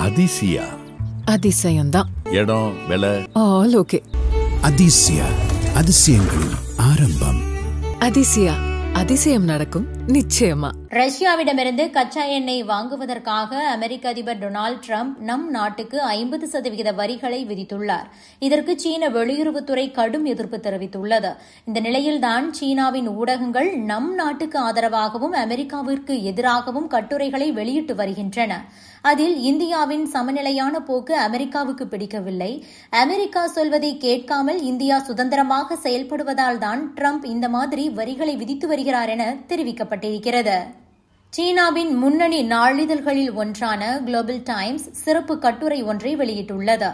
அதிசயா அதிசயம்தான். இடம் விலை all okay. Athisaya, அதிசயங்களின் ஆரம்பம். அதிசயா, அதிசயம் நடக்கும் நிச்சயமா. ரஷ்யாவிடமிருந்து கச்சா எண்ணெய் வாங்குவதற்காக அமெரிக்க அதிபர் டொனால்டு டிரம்ப் நம் நாட்டுக்கு 50% வரிகளை விதித்துள்ளார். இதற்கு சீன வெளியுறவுத்துறை கடும் எதிர்ப்பு தெரிவித்துள்ளது. இந்த நிலையில்தான் சீனாவின் ஊடகங்கள் நம் நாட்டுக்கு ஆதரவாகவும் அமெரிக்காவிற்கு எதிராகவும் கட்டுரைகளை வெளியிட்டு வருகின்றன. அதில் இந்தியாவின் சமநிலையான போக்கு அமெரிக்காவுக்கு பிடிக்கவில்லை, அமெரிக்கா சொல்வதை கேட்காமல் இந்தியா சுதந்திரமாக செயல்படுவதால் தான் டிரம்ப் இந்த மாதிரி வரிகளை விதித்து வருகிறார் என தெரிவிக்கப்பட்டிருக்கிறது. சீனாவின் முன்னணி நாளிதழ்களில் ஒன்றான குளோபல் டைம்ஸ் சிறப்பு கட்டுரை ஒன்றை வெளியிட்டுள்ளது.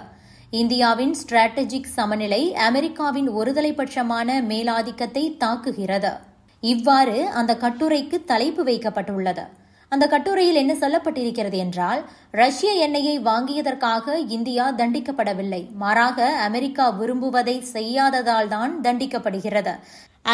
இந்தியாவின் ஸ்ட்ராட்டஜிக் சமநிலை அமெரிக்காவின் ஒருதலைபட்சமான மேலாதிக்கத்தை தாக்குகிறது. இவ்வாறு அந்த கட்டுரைக்கு தலைப்பு வைக்கப்பட்டுள்ளது. அந்த கட்டுரையில் என்ன சொல்லப்பட்டிருக்கிறது என்றால், ரஷ்ய எண்ணெயை வாங்கியதற்காக இந்தியா தண்டிக்கப்படவில்லை, மாறாக அமெரிக்கா விரும்புவதை செய்யாததால் தான் தண்டிக்கப்படுகிறது.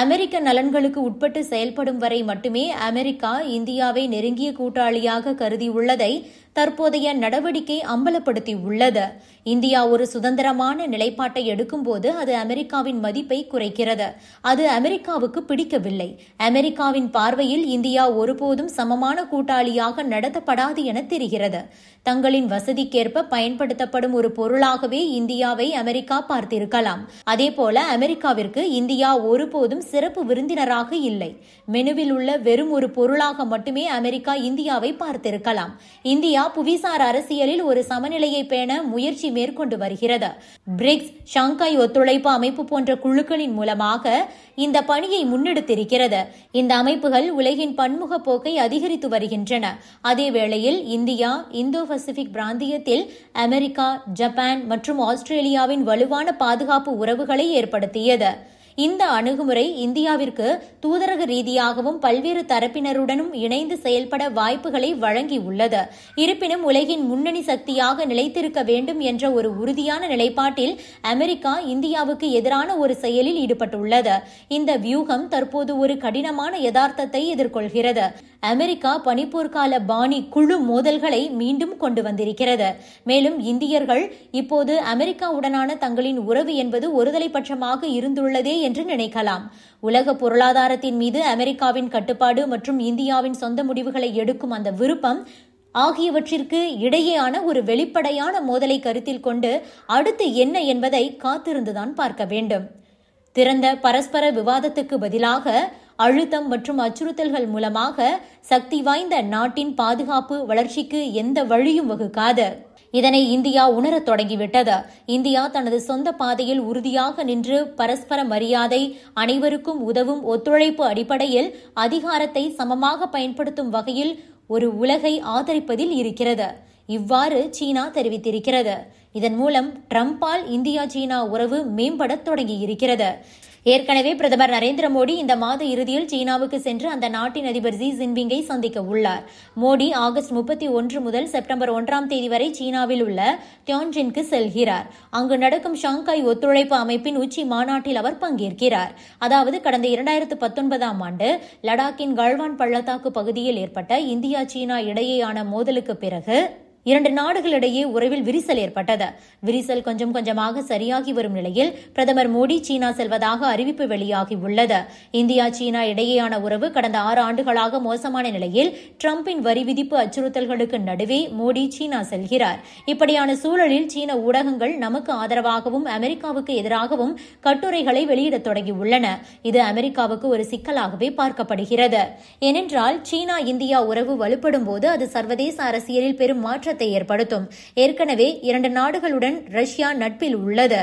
அமெரிக்க நலன்களுக்கு உட்பட்டு செயல்படும் வரை மட்டுமே அமெரிக்கா இந்தியாவை நெருங்கிய கூட்டாளியாக கருதியுள்ளதை தற்போதைய நடவடிக்கை அம்பலப்படுத்தியுள்ளது. இந்தியா ஒரு சுதந்திரமான நிலைப்பாட்டை எடுக்கும்போது அது அமெரிக்காவின் மதிப்பை குறைக்கிறது. அது அமெரிக்காவுக்கு பிடிக்கவில்லை. அமெரிக்காவின் பார்வையில் இந்தியா ஒருபோதும் சமமான கூட்டாளியாக நடத்தப்படாது என தெரிகிறது. தங்களின் வசதிக்கேற்ப பயன்படுத்தப்படும் ஒரு பொருளாகவே இந்தியாவை அமெரிக்கா பார்த்திருக்கலாம். அதேபோல அமெரிக்காவிற்கு இந்தியா ஒருபோதும் சிறப்பு விருந்தினராக இல்லை. மெனுவில் உள்ள வெறும் ஒரு பொருளாக மட்டுமே அமெரிக்கா இந்தியாவை பார்த்திருக்கலாம். இந்தியா புவிசார் அரசியலில் ஒரு சமநிலையை பேண முயற்சி மேற்கொண்டு வருகிறது. பிரிக்ஸ், ஷாங்காய் ஒத்துழைப்பு அமைப்பு போன்ற குழுக்களின் மூலமாக இந்த பணியை முன்னெடுத்திருக்கிறது. இந்த அமைப்புகள் உலகின் பன்முக போக்கை அதிகரித்து வருகின்றன. அதேவேளையில் இந்தியா இந்தோ பசிபிக் பிராந்தியத்தில் அமெரிக்கா, ஜப்பான் மற்றும் ஆஸ்திரேலியாவின் வலுவான பாதுகாப்பு உறவுகளை ஏற்படுத்தியது. இந்த அணுகுமுறை இந்தியாவிற்கு தூதரக ரீதியாகவும் பல்வேறு தரப்பினருடனும் இணைந்து செயல்பட வாய்ப்புகளை வழங்கியுள்ளது. இருப்பினும் உலகின் முன்னணி சக்தியாக நிலைத்திருக்க வேண்டும் என்ற ஒரு உறுதியான நிலைப்பாட்டில் அமெரிக்கா இந்தியாவுக்கு எதிரான ஒரு செயலில் ஈடுபட்டுள்ளது. இந்த வியூகம் தற்போது ஒரு கடினமான யதார்த்தத்தை எதிர்கொள்கிறது. அமெரிக்கா பனிப்போர்க்கால பாணி குழு மோதல்களை மீண்டும் கொண்டு வந்திருக்கிறது. மேலும் இந்தியர்கள் இப்போது அமெரிக்காவுடனான தங்களின் உறவு என்பது ஒருதலைபட்சமாக இருந்துள்ளதே என்று நினைக்கலாம். உலக பொருளாதாரத்தின் மீது அமெரிக்காவின் கட்டுப்பாடு மற்றும் இந்தியாவின் சொந்த முடிவுகளை எடுக்கும் அந்த விருப்பம் ஆகியவற்றிற்கு இடையேயான ஒரு வெளிப்படையான மோதலை கருத்தில் கொண்டு அடுத்து என்ன என்பதை காத்திருந்துதான் பார்க்க வேண்டும். திறந்த பரஸ்பர விவாதத்துக்கு பதிலாக அழுத்தம் மற்றும் அச்சுறுத்தல்கள் மூலமாக சக்தி வாய்ந்த நாட்டின் பாதுகாப்பு வளர்ச்சிக்கு எந்த வழியும் வகுக்காது. இதனை இந்தியா உணரத் தொடங்கிவிட்டது. இந்தியா தனது சொந்த பாதையில் உறுதியாக நின்று பரஸ்பர மரியாதை, அனைவருக்கும் உதவும் ஒத்துழைப்பு அடிப்படையில் அதிகாரத்தை சமமாக பயன்படுத்தும் வகையில் ஒரு உலகை ஆதரிப்பதில் இருக்கிறது. இவ்வாறு சீனா தெரிவித்திருக்கிறது. இதன் மூலம் டிரம்பால் இந்தியா சீனா உறவு மேம்படத் தொடங்கியிருக்கிறது. ஏற்கனவே பிரதமர் நரேந்திர மோடி இந்த மாத இறுதியில் சீனாவுக்கு சென்று அந்த நாட்டின் அதிபர் ஜி ஜின்பிங்கை சந்திக்க உள்ளார். மோடி ஆகஸ்ட் 31 முதல் செப்டம்பர் 1 வரை சீனாவில் உள்ள தியான்ஜின்க்கு செல்கிறார். அங்கு நடக்கும் ஷாங்காய் ஒத்துழைப்பு அமைப்பின் உச்சி மாநாட்டில் அவர் பங்கேற்கிறார். அதாவது கடந்த 2019 ஆண்டு லடாக்கின் கல்வான் பள்ளத்தாக்கு பகுதியில் ஏற்பட்ட இந்தியா சீனா இடையேயான மோதலுக்கு பிறகு இரண்டு நாடுகளிடையே உறவில் விரிசல் ஏற்பட்டது. விரிசல் கொஞ்சம் கொஞ்சமாக சரியாகி வரும் நிலையில் பிரதமர் மோடி சீனா செல்வதாக அறிவிப்பு வெளியாகி உள்ளது. இந்தியா சீனா இடையேயான உறவு கடந்த 6 ஆண்டுகளாக மோசமான நிலையில் டிரம்பின் வரி விதிப்பு அச்சுறுத்தல்களுக்கு நடுவே மோடி சீனா செல்கிறார். இப்படியான சூழலில் சீன ஊடகங்கள் நமக்கு ஆதரவாகவும் அமெரிக்காவுக்கு எதிராகவும் கட்டுரைகளை வெளியிடத் தொடங்கியுள்ளன. இது அமெரிக்காவுக்கு ஒரு சிக்கலாகவே பார்க்கப்படுகிறது. ஏனென்றால் சீனா இந்தியா உறவு வலுப்படும் போது அது சர்வதேச அரசியலில் பெரும் மாற்றம் ஏற்படுத்தும். ஏற்கனவே 2 நாடுகளுடன் ரஷ்யா நட்பில் உள்ளது.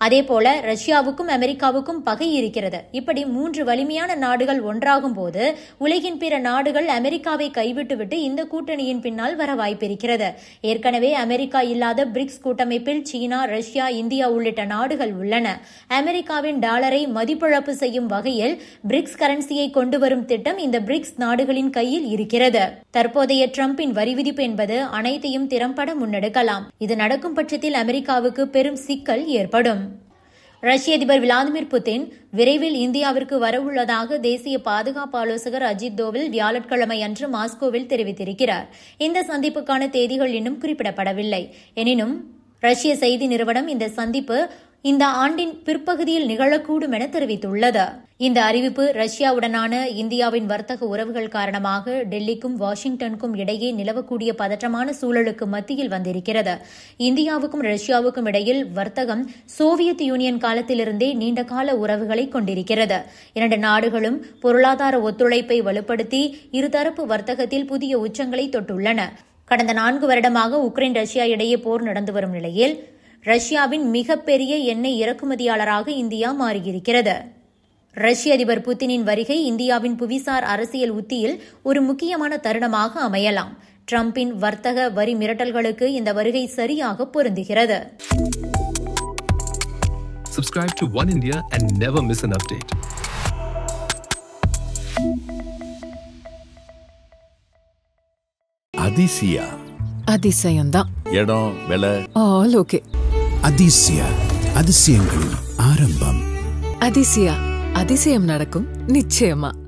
அதேபோல ரஷ்யாவுக்கும் அமெரிக்காவுக்கும் பகை இருக்கிறது. இப்படி 3 வலிமையான நாடுகள் ஒன்றாகும் போது உலகின் பிற நாடுகள் அமெரிக்காவை கைவிட்டுவிட்டு இந்த கூட்டணியின் பின்னால் வர வாய்ப்பிருக்கிறது. ஏற்கனவே அமெரிக்கா இல்லாத பிரிக்ஸ் கூட்டமைப்பில் சீனா, ரஷ்யா, இந்தியா உள்ளிட்ட நாடுகள் உள்ளன. அமெரிக்காவின் டாலரை மதிப்பிழப்பு செய்யும் வகையில் பிரிக்ஸ் கரன்சியை கொண்டு வரும் திட்டம் இந்த பிரிக்ஸ் நாடுகளின் கையில் இருக்கிறது. தற்போதைய டிரம்பின் வரி விதிப்பு என்பது அனைத்தையும் திறம்பட முன்னெடுக்கலாம். இது நடக்கும் பட்சத்தில் அமெரிக்காவுக்கு பெரும் சிக்கல் ஏற்படும். ரஷ்ய அதிபர் விளாடிமிர் புதின் விரைவில் இந்தியாவிற்கு வரவுள்ளதாக தேசிய பாதுகாப்பு ஆலோசகர் அஜித் தோவல் வியாழக்கிழமை அன்று மாஸ்கோவில் தெரிவித்திருக்கிறார். இந்த சந்திப்புக்கான தேதிகள் இன்னும் குறிப்பிடப்படவில்லை. எனினும் ரஷ்ய செய்தி நிறுவனம் இந்த சந்திப்பு இந்த ஆண்டின் பிற்பகுதியில் நிகழக்கூடும் என தெரிவித்துள்ளது. இந்த அறிவிப்பு ரஷ்யாவுடனான இந்தியாவின் வர்த்தக உறவுகள் காரணமாக டெல்லிக்கும் வாஷிங்டனுக்கும் இடையே நிலவக்கூடிய பதற்றமான சூழலுக்கு மத்தியில் வந்திருக்கிறது. இந்தியாவுக்கும் ரஷ்யாவுக்கும் இடையில் வர்த்தகம் சோவியத் யூனியன் காலத்திலிருந்தே நீண்டகால உறவுகளை கொண்டிருக்கிறது. இரண்டு நாடுகளும் பொருளாதார ஒத்துழைப்பை வலுப்படுத்தி இருதரப்பு வர்த்தகத்தில் புதிய உச்சங்களை தொட்டுள்ளன. கடந்த 4 வருடமாக உக்ரைன் ரஷ்யா இடையே போர் நடந்து வரும் நிலையில் ரஷ்யாவின் மிகப்பெரிய எண்ணெய் இறக்குமதியாளராக இந்தியா மாறியிருக்கிறது. ரஷ்ய அதிபர் புதினின் வருகை இந்தியாவின் புவிசார் அரசியல் உத்தியில் ஒரு முக்கியமான தருணமாக அமையலாம். டிரம்பின் வர்த்தக வரி மிரட்டல்களுக்கு இந்த வருகை சரியாக பொருந்துகிறது. Subscribe to One India and never miss an update. Athisaya அதிசயம்தான். இடம் விலை ஆல் ஓகே. அதிசயா அதிசயங்களின் ஆரம்பம். அதிசயா அதிசயம் நடக்கும் நிச்சயமா.